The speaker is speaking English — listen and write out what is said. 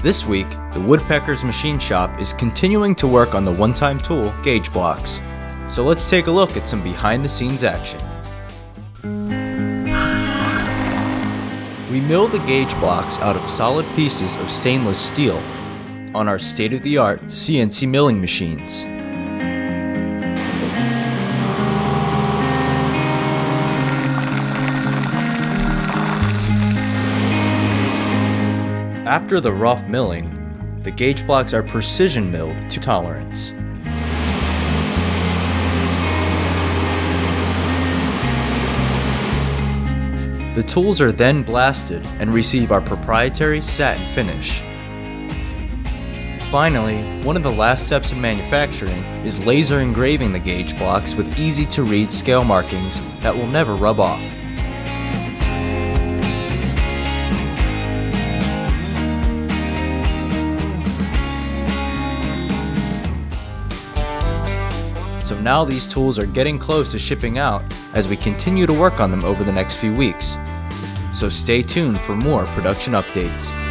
This week, the Woodpeckers machine shop is continuing to work on the one-time tool, gauge blocks. So let's take a look at some behind-the-scenes action. We mill the gauge blocks out of solid pieces of stainless steel on our state-of-the-art CNC milling machines. After the rough milling, the gauge blocks are precision milled to tolerance. The tools are then blasted and receive our proprietary satin finish. Finally, one of the last steps in manufacturing is laser engraving the gauge blocks with easy-to-read scale markings that will never rub off. So now these tools are getting close to shipping out as we continue to work on them over the next few weeks. So stay tuned for more production updates.